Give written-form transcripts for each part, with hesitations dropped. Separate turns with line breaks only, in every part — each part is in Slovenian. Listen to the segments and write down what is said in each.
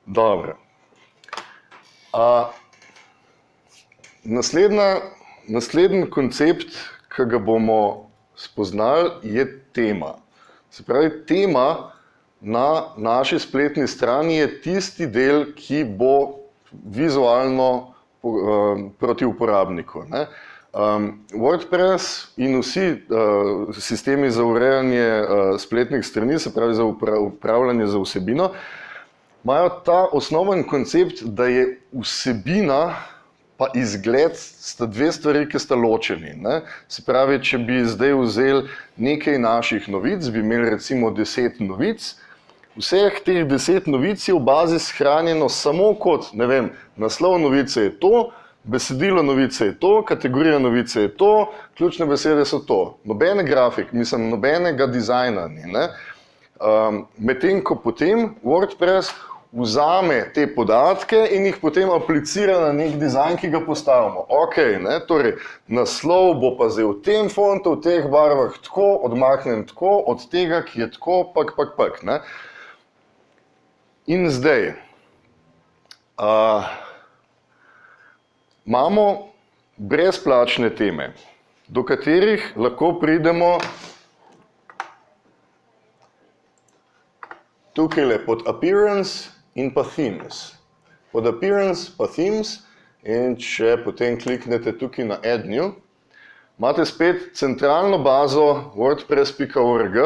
Dobro. Naslednji koncept, ki ga bomo spoznali, je tema. Se pravi, tema na naši spletni strani je tisti del, ki bo vizualno proti uporabniku. WordPress in vsi sistemi za urejanje spletnih strani, se pravi za upravljanje za vsebino, imajo ta osnoven koncept, da je vsebina pa izgled sta dve stvari, ki sta ločeni. Se pravi, če bi zdaj vzeli nekaj naših novic, bi imeli recimo 10 novic, vseh teh 10 novic je v bazi shranjeno samo kot, ne vem, naslov novice je to, besedilo novice je to, kategorija novice je to, ključne besede so to. Nobene grafik, mislim, nobenega dizajna ni. Medtem ko potem WordPress vzame te podatke in jih potem aplicira na nek dizajn, ki ga postavimo. Ok, torej naslov bo pa zdaj v tem fontu, v teh barvah tako, odmaknem tako, od tega, ki je tako, pak. In zdaj imamo brezplačne teme, do katerih lahko pridemo tukaj pod Appearance in pa Themes. Pod Appearance pa Themes in če potem kliknete tukaj na Add New, imate spet centralno bazo wordpress.org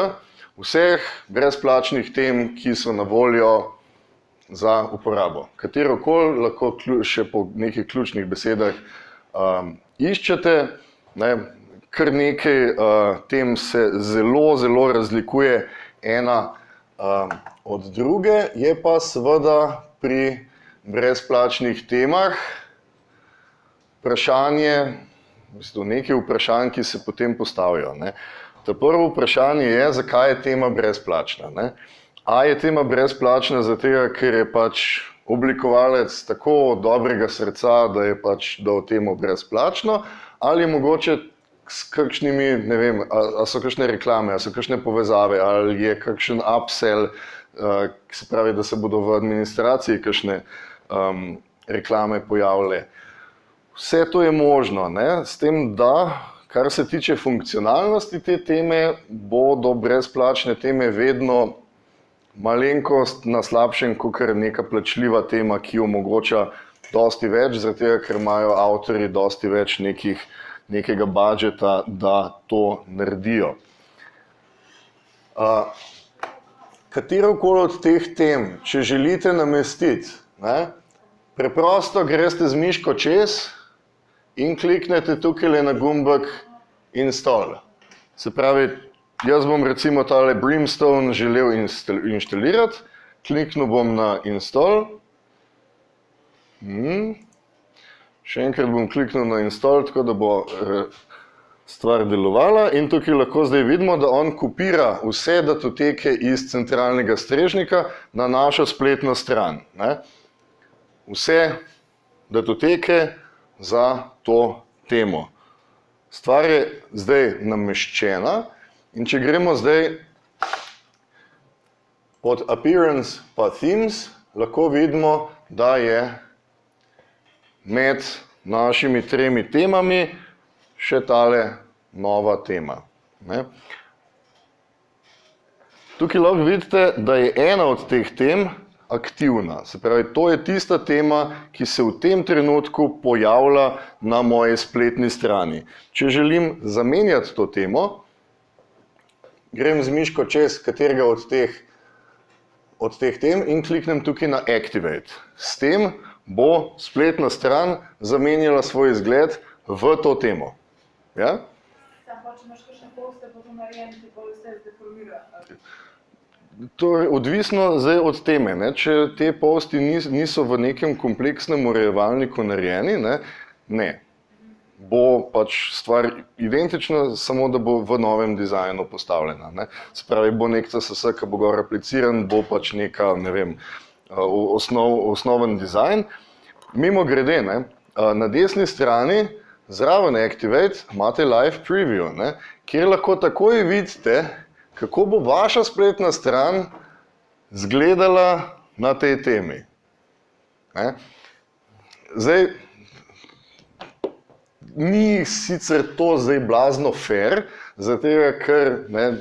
vseh brezplačnih tem, ki so na voljo za uporabo. Katerokoli lahko še po nekih ključnih besedah iščete. Kar nekaj tem se zelo razlikuje ena od druge, je pa seveda pri brezplačnih temah vprašanje, nekaj vprašanj, ki se potem postavijo. To prvo vprašanje je, zakaj je tema brezplačna. A je tema brezplačna zato, ker je pač oblikovalec tako dobrega srca, da je pač dal temo brezplačno, ali je mogoče s kakšnimi, ne vem, a so kakšne reklame, a so kakšne povezave, ali je kakšen upsell, se pravi, da se bodo v administraciji kakšne reklame pojavile. Vse to je možno, s tem, da kar se tiče funkcionalnosti te teme, bodo brezplačne teme vedno malenkost na slabšem, kakor neka plačljiva tema, ki omogoča dosti več, zato ker imajo avtorji dosti več nekega budžeta, da to naredijo. Katerokoli od teh tem, če želite namestiti, preprosto greste z miško čez in kliknete tukaj na gumbek Install. Se pravi, jaz bom recimo tale Brimstone želel inštalirati, kliknil bom na Install. Še enkrat bom kliknil na Install, tako da bo stvar delovala in tukaj lahko zdaj vidimo, da on kopira vse datoteke iz centralnega strežnika na našo spletno stran. Vse datoteke za to temo. Stvar je zdaj nameščena in če gremo zdaj pod Appearance pa Themes, lahko vidimo, da je med našimi tremi temami še tale nova tema. Tukaj lahko vidite, da je ena od teh tem aktivna. Se pravi, to je tista tema, ki se v tem trenutku pojavlja na moji spletni strani. Če želim zamenjati to temo, grem z miško čez katerega od teh tem in kliknem tukaj na Activate. S tem bo spletna stran zamenjala svoj izgled v to temo. Ja?
Če imaš kakšne poste, potem narejeni, pa vse zdeformira.
To je odvisno zdaj od teme. Če te posti niso v nekem kompleksnem urejevalniku narejeni, ne. Bo pač stvar identična, samo da bo v novem dizajnu postavljena. Se pravi, bo nek CSS, ki bo gor apliciran, bo pač neka, ne vem, osnoven dizajn. Mimo grede, na desni strani zraven Activate imate Live Preview, kjer lahko takoj vidite, kako bo vaša spletna stran izgledala na tej temi. Ne. Zdaj, ni sicer to zdaj blazno fair, zato ker ne,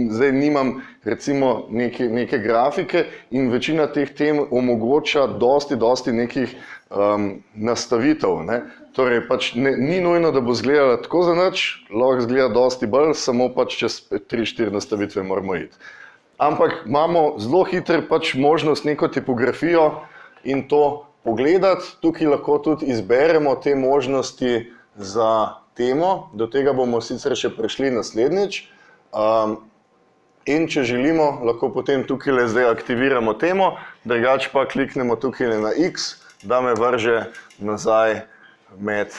zdaj nimam recimo neke grafike in večina teh tem omogoča dosti nekih nastavitev. Ne. Torej pač ni nujno, da bo izgledala tako za nič, lahko izgleda dosti bolj, samo pač čez 3-4 nastavitve moramo iti. Ampak imamo zelo hitro pač možnost neko tipografijo in to pogledati. Tukaj lahko tudi izberemo te možnosti za temo, do tega bomo sicer še prišli naslednjič. In če želimo, lahko potem tukaj zdaj aktiviramo temo, drugače pa kliknemo tukaj na X, da me vrže nazaj med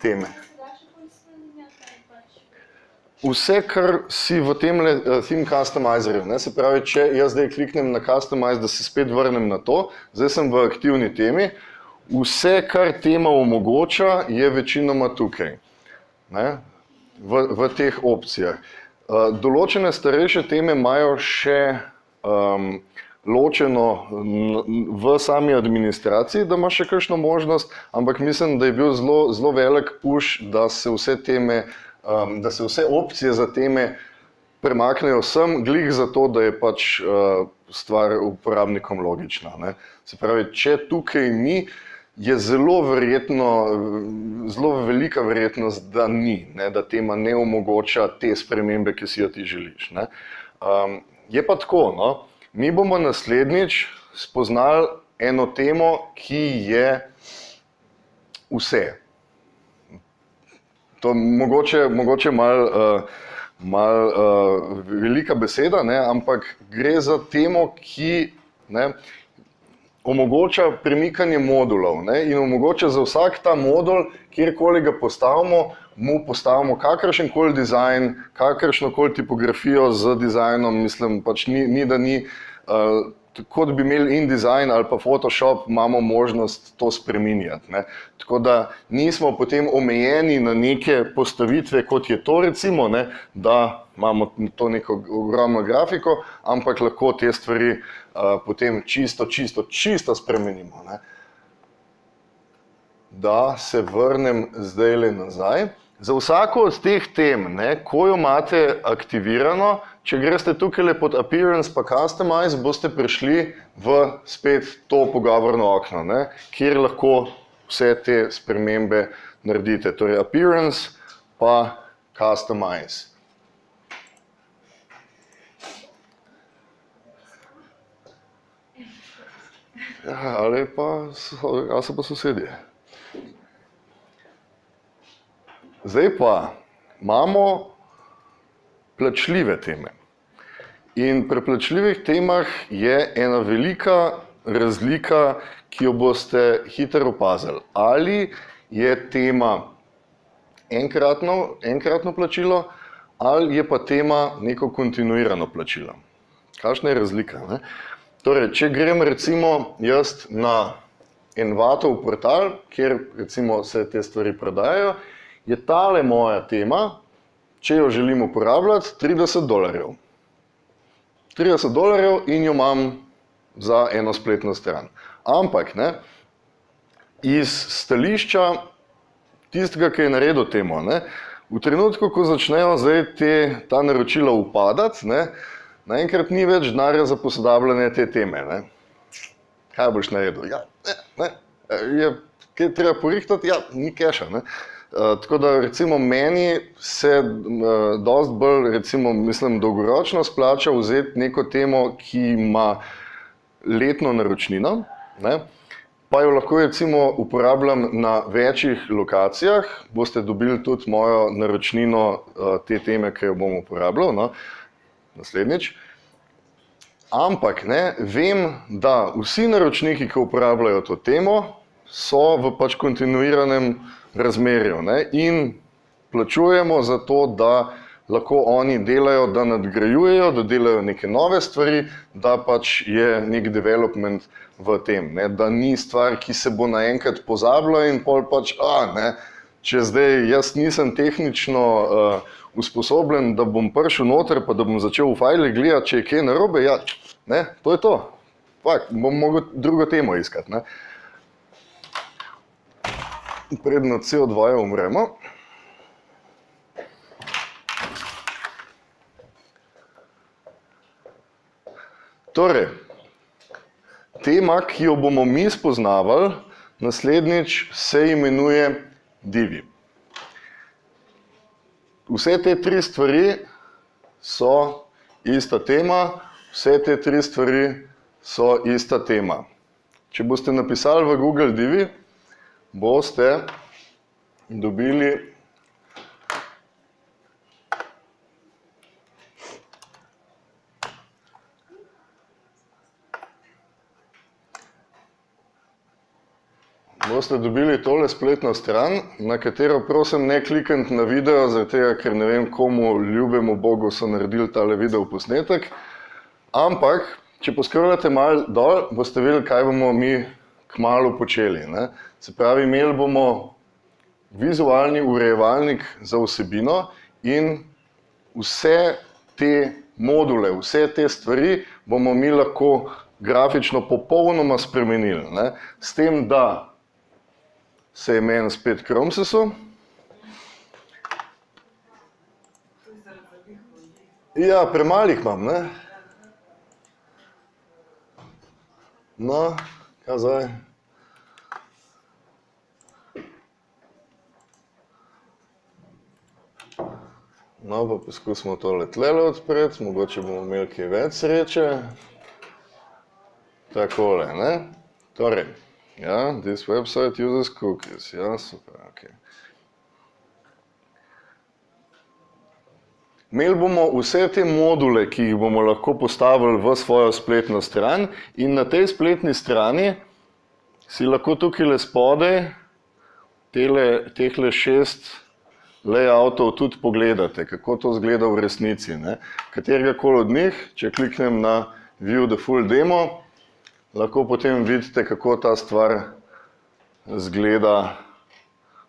teme. Vse, kar si v tem theme customizerju, ne, se pravi, če jaz zdaj kliknem na customize, da se spet vrnem na to, zdaj sem v aktivni temi, vse, kar tema omogoča, je večinoma tukaj, ne, v teh opcijah. Določene starejše teme imajo še ločeno v sami administraciji, da ima še kakšno možnost, ampak mislim, da je bil zelo velik push, da se vse teme, da se vse opcije za teme premaknejo sem, glih zato, da je pač stvar uporabnikom logična. Ne. Se pravi, če tukaj ni, je zelo velika verjetnost, da ni, ne, da tema ne omogoča te spremembe, ki si jo ti želiš. Ne. Je pa tako, no, mi bomo naslednjič spoznali eno temo, ki je vse. To mogoče malo velika beseda, ne, ampak gre za temo, ki ne, omogoča premikanje modulov, ne, in omogoča za vsak ta modul, kjerkoli ga postavimo, mu postavimo kakršenkoli dizajn, kakršnokoli tipografijo z dizajnom, mislim, pač ni da ni, kot bi imeli InDesign ali pa Photoshop, imamo možnost to spreminjati. Ne. Tako da nismo potem omejeni na neke postavitve, kot je to recimo, ne, da imamo to neko ogromno grafiko, ampak lahko te stvari potem čisto spremenimo. Ne. Da se vrnem zdajle nazaj. Za vsako od teh tem, ne, ko jo imate aktivirano, če greste tukaj pod Appearance pa Customize, boste prišli v spet to pogovorno okno, ne, kjer lahko vse te spremembe naredite. Torej Appearance pa Customize. Ja, ali so pa sosedje. Zdaj pa imamo plačljive teme. In pri plačljivih temah je ena velika razlika, ki jo boste hitro opazili. Ali je tema enkratno plačilo, ali je pa tema neko kontinuirano plačilo. Kakšna je razlika? Ne? Torej, če grem recimo jaz na Envatov portal, kjer recimo se te stvari prodajajo, je tale moja tema, če jo želim uporabljati, $30. $30 in jo imam za eno spletno stran. Ampak, ne, iz stališča tistega, ki je naredil temo, ne, v trenutku, ko začnejo zdaj ta naročila upadati, ne, naenkrat ni več denarja za posodabljanje te teme. Ne. Kaj boš naredil? Ja, kaj treba porihtati? Ja, ni keša. Ne. Tako da recimo meni se dosti bolj, recimo, mislim, dolgoročno splača vzeti neko temo, ki ima letno naročnino, ne, pa jo lahko recimo uporabljam na večjih lokacijah, boste dobili tudi mojo naročnino te teme, ki jo bom uporabljal, no, naslednjič. Ampak, ne, vem, da vsi naročniki, ki uporabljajo to temo, so v pač kontinuiranem razmerju, ne, in plačujemo za to, da lahko oni delajo, da nadgrajujejo, da delajo neke nove stvari, da pač je nek development v tem, ne, da ni stvar, ki se bo naenkrat pozabila in pol pač, ne, če zdaj jaz nisem tehnično usposobljen, da bom prišel noter, pa da bom začel v fajle gledati, če je kaj narobe, ja, ne, to je to. Fakt, bom mogel drugo temo iskati, ne. predno CO2 umremo. Torej, tema, ki jo bomo mi spoznavali, naslednjič se imenuje divi. Vse te tri stvari so ista tema, vse te tri stvari so ista tema. Če boste napisali v Google divi, boste dobili tole spletno stran, na katero prosim ne klikniti na video, zaradi tega, ker ne vem, komu ljubemu Bogu so naredili tale video posnetek, ampak, če poskrolate malo dol, boste videli, kaj bomo mi kmalu počeli, ne. Se pravi, imeli bomo vizualni urejevalnik za vsebino in vse te module, vse te stvari bomo mi lahko grafično popolnoma spremenili, ne. S tem, da se je meni spet Chrome sesul. Ja, premalih imam, ne. No, kaj zdaj? No, pa poskusimo tole tlele odpreti, mogoče bomo imeli kaj več sreče. Takole, ne. Torej, ja, this website uses cookies, ja, super, ok. Imeli bomo vse te module, ki jih bomo lahko postavili v svojo spletno stran in na tej spletni strani si lahko tukaj spodaj tehle 6 layoutov tudi pogledate, kako to izgleda v resnici, ne. Kateregakoli od njih, če kliknem na View the full demo, lahko potem vidite, kako ta stvar izgleda,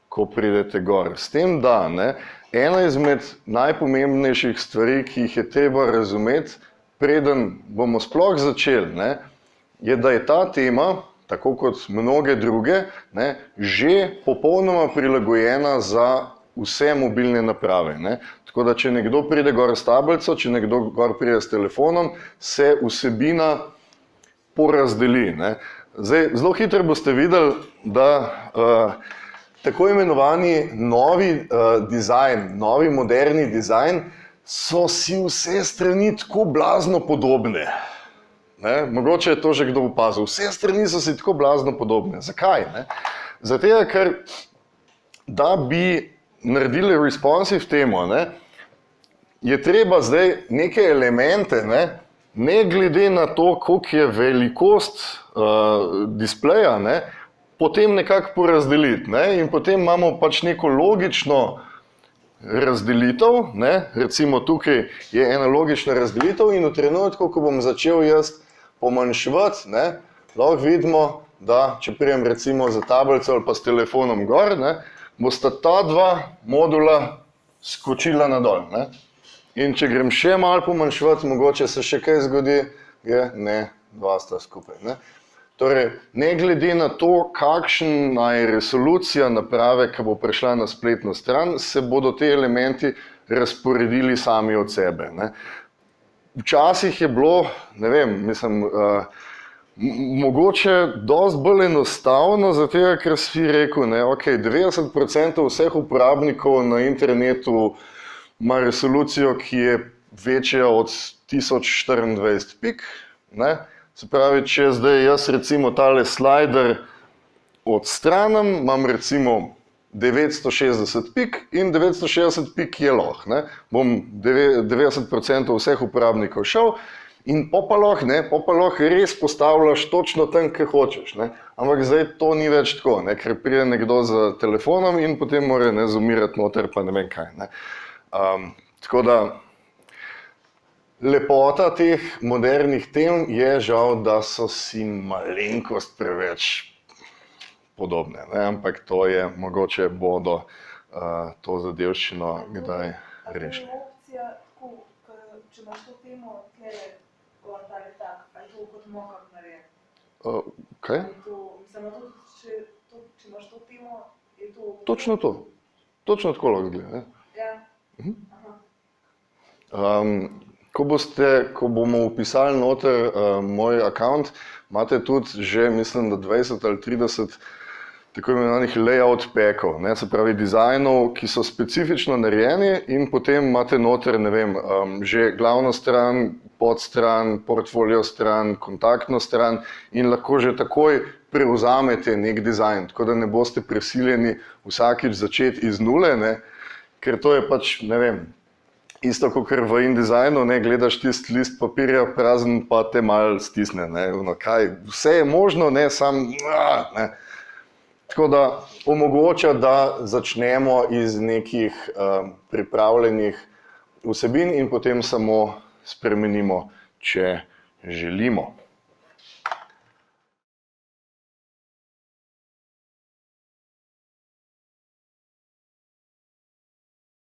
ko pridete gor. S tem, da, ne, ena izmed najpomembnejših stvari, ki jih je treba razumeti, preden bomo sploh začeli, ne, je, da je ta tema, tako kot mnoge druge, ne, že popolnoma prilagojena za vse mobilne naprave, ne. Tako da, če nekdo pride gor s tablico, če nekdo gor pride s telefonom, se vsebina porazdeli, ne. Zdaj, zelo hitro boste videli, da tako imenovani novi dizajn, novi moderni dizajn, so si vse strani tako blazno podobne. Ne? Mogoče je to že kdo opazil. Vse strani so si tako blazno podobne. Zakaj? Ne? Zato, ker da bi naredili responsive temo, ne, je treba zdaj neke elemente, ne glede na to, koliko je velikost displeja, ne, potem nekako porazdeliti, ne, in potem imamo pač neko logično razdelitev, ne, recimo tukaj je ena logična razdelitev in v trenutku, ko bom začel jaz pomanjševati, ne, lahko vidimo, da če prijem recimo za tablico ali pa s telefonom gor, ne, bosta ta dva modula skočila nadol, ne. In če grem še malo pomanjševati, mogoče se še kaj zgodi, ne, dva sta skupaj, ne. Torej, ne glede na to, kakšna je resolucija naprave, ki bo prišla na spletno stran, se bodo te elementi razporedili sami od sebe, ne. Včasih je bilo, ne vem, mislim, mogoče dosti bolj enostavno, zato ker si rekel, ne, ok, 90% vseh uporabnikov na internetu ima resolucijo, ki je večja od 1024 pik, ne. Se pravi, če zdaj jaz recimo tale slider odstranim, imam recimo 960 pik in 960 pik je lahko, ne. Bom 90% vseh uporabnikov šel in pa lahko res postavljaš točno tam, kjer hočeš, ne. Ampak zdaj to ni več tako, ne, ker pride nekdo z telefonom in potem mora, ne, zoomirati noter pa ne vem kaj, ne. Tako da lepota teh modernih tem je žal, da so si malenkost preveč podobne, ne? Ampak to je, mogoče bodo to zadevščino kdaj rešili.
A je opcija tako, če imaš to temo tlele, gor tale tak, a je to kot mock-up narejen?
Kaj?
Mislim, če imaš to temo je to...
Točno to. Točno tako lahko izgleda. Ne?
Ja.
Ko bomo upisali noter moj account, imate tudi že, mislim, da 20 ali 30 tako imenovanih layout packov, ne, se pravi dizajnov, ki so specifično narejeni in potem imate noter, ne vem, že glavno stran, podstran, portfolio stran, kontaktno stran in lahko že takoj prevzamete nek dizajn, tako da ne boste prisiljeni vsakič začeti iz nule, ne, ker to je pač, ne vem, isto kot v InDesignu, ne, gledaš tisti list papirja prazen, pa te malo stisne, ne, kaj, vse je možno, ne, ne. Tako da omogoča, da začnemo iz nekih pripravljenih vsebin in potem samo spremenimo, če želimo.